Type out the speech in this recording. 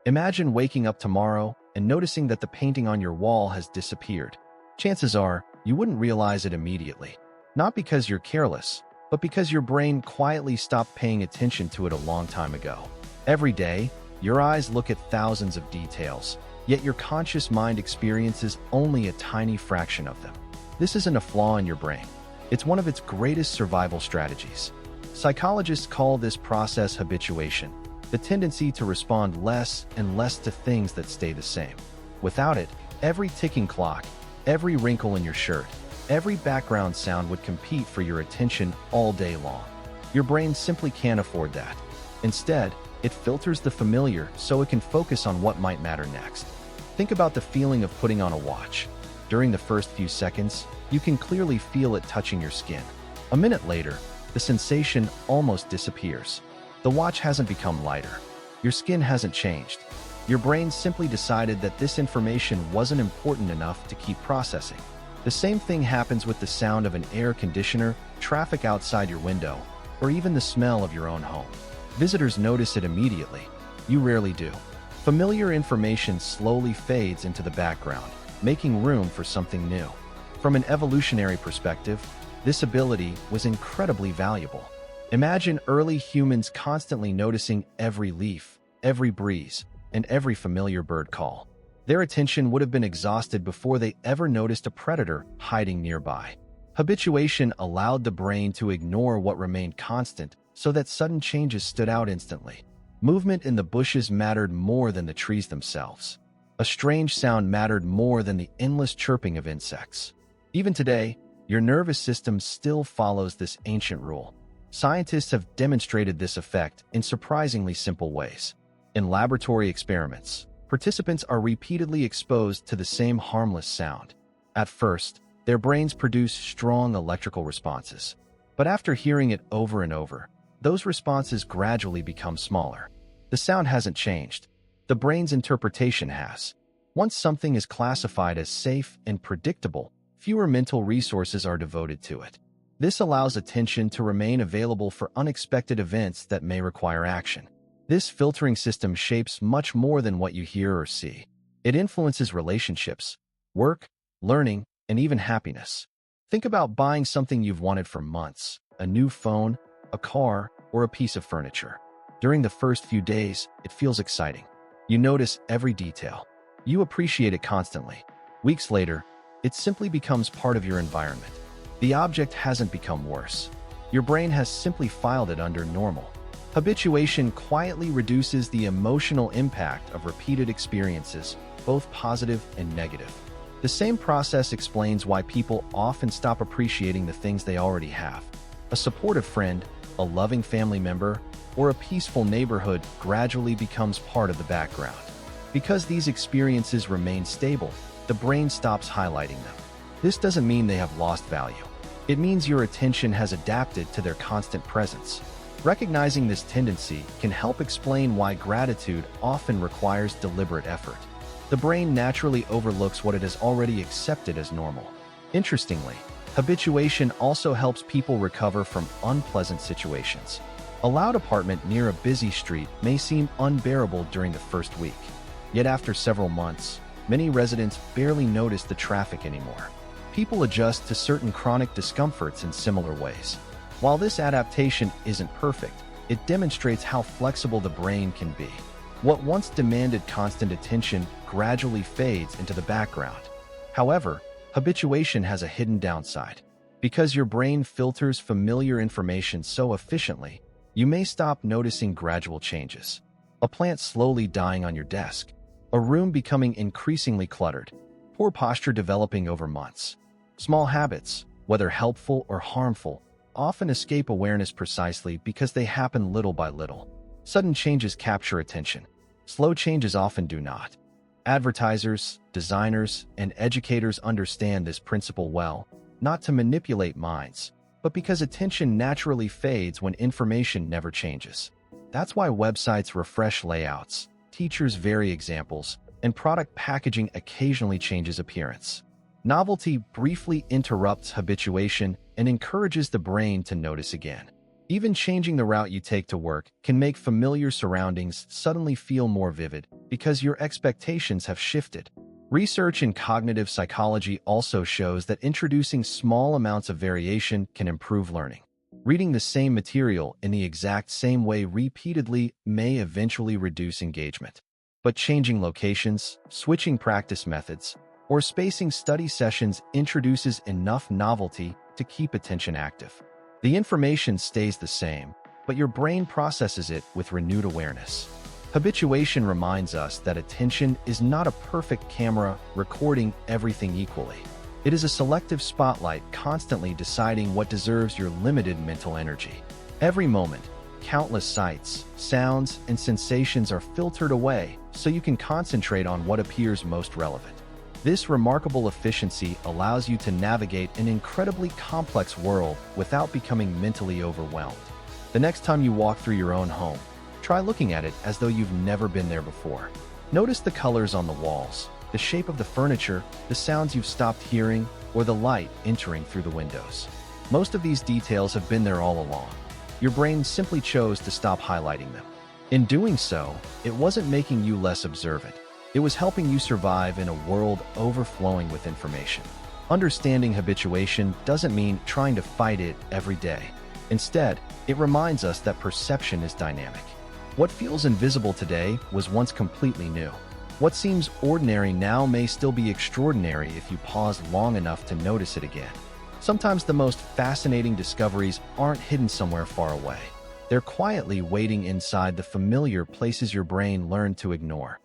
Imagine waking up tomorrow and noticing that the painting on your wall has disappeared. Chances are, you wouldn't realize it immediately. Not because you're careless, but because your brain quietly stopped paying attention to it a long time ago. Every day, your eyes look at thousands of details, yet your conscious mind experiences only a tiny fraction of them. This isn't a flaw in your brain. It's one of its greatest survival strategies. Psychologists call this process habituation, the tendency to respond less and less to things that stay the same. Without it, every ticking clock, every wrinkle in your shirt, every background sound would compete for your attention all day long. Your brain simply can't afford that. Instead, it filters the familiar so it can focus on what might matter next. Think about the feeling of putting on a watch. During the first few seconds, you can clearly feel it touching your skin. A minute later, the sensation almost disappears. The watch hasn't become lighter. Your skin hasn't changed. Your brain simply decided that this information wasn't important enough to keep processing. The same thing happens with the sound of an air conditioner, traffic outside your window, or even the smell of your own home. Visitors notice it immediately. You rarely do. Familiar information slowly fades into the background, making room for something new. From an evolutionary perspective, this ability was incredibly valuable. Imagine early humans constantly noticing every leaf, every breeze, and every familiar bird call. Their attention would have been exhausted before they ever noticed a predator hiding nearby. Habituation allowed the brain to ignore what remained constant so that sudden changes stood out instantly. Movement in the bushes mattered more than the trees themselves. A strange sound mattered more than the endless chirping of insects. Even today, your nervous system still follows this ancient rule. Scientists have demonstrated this effect in surprisingly simple ways. In laboratory experiments, participants are repeatedly exposed to the same harmless sound. At first, their brains produce strong electrical responses. But after hearing it over and over, those responses gradually become smaller. The sound hasn't changed. The brain's interpretation has. Once something is classified as safe and predictable, fewer mental resources are devoted to it. This allows attention to remain available for unexpected events that may require action. This filtering system shapes much more than what you hear or see. It influences relationships, work, learning, and even happiness. Think about buying something you've wanted for months, a new phone, a car, or a piece of furniture. During the first few days, it feels exciting. You notice every detail. You appreciate it constantly. Weeks later, it simply becomes part of your environment. The object hasn't become worse. Your brain has simply filed it under normal. Habituation quietly reduces the emotional impact of repeated experiences, both positive and negative. The same process explains why people often stop appreciating the things they already have. A supportive friend, a loving family member, or a peaceful neighborhood gradually becomes part of the background. Because these experiences remain stable, the brain stops highlighting them. This doesn't mean they have lost value. It means your attention has adapted to their constant presence. Recognizing this tendency can help explain why gratitude often requires deliberate effort. The brain naturally overlooks what it has already accepted as normal. Interestingly, habituation also helps people recover from unpleasant situations. A loud apartment near a busy street may seem unbearable during the first week. Yet after several months, many residents barely notice the traffic anymore. People adjust to certain chronic discomforts in similar ways. While this adaptation isn't perfect, it demonstrates how flexible the brain can be. What once demanded constant attention gradually fades into the background. However, habituation has a hidden downside. Because your brain filters familiar information so efficiently, you may stop noticing gradual changes. A plant slowly dying on your desk, a room becoming increasingly cluttered, poor posture developing over months. Small habits, whether helpful or harmful, often escape awareness precisely because they happen little by little. Sudden changes capture attention. Slow changes often do not. Advertisers, designers, and educators understand this principle well, not to manipulate minds, but because attention naturally fades when information never changes. That's why websites refresh layouts, teachers vary examples, and product packaging occasionally changes appearance. Novelty briefly interrupts habituation and encourages the brain to notice again. Even changing the route you take to work can make familiar surroundings suddenly feel more vivid because your expectations have shifted. Research in cognitive psychology also shows that introducing small amounts of variation can improve learning. Reading the same material in the exact same way repeatedly may eventually reduce engagement. But changing locations, switching practice methods, or spacing study sessions introduces enough novelty to keep attention active. The information stays the same, but your brain processes it with renewed awareness. Habituation reminds us that attention is not a perfect camera recording everything equally. It is a selective spotlight constantly deciding what deserves your limited mental energy. Every moment, countless sights, sounds, and sensations are filtered away so you can concentrate on what appears most relevant. This remarkable efficiency allows you to navigate an incredibly complex world without becoming mentally overwhelmed. The next time you walk through your own home, try looking at it as though you've never been there before. Notice the colors on the walls, the shape of the furniture, the sounds you've stopped hearing, or the light entering through the windows. Most of these details have been there all along. Your brain simply chose to stop highlighting them. In doing so, it wasn't making you less observant. It was helping you survive in a world overflowing with information. Understanding habituation doesn't mean trying to fight it every day. Instead, it reminds us that perception is dynamic. What feels invisible today was once completely new. What seems ordinary now may still be extraordinary if you pause long enough to notice it again. Sometimes the most fascinating discoveries aren't hidden somewhere far away. They're quietly waiting inside the familiar places your brain learned to ignore.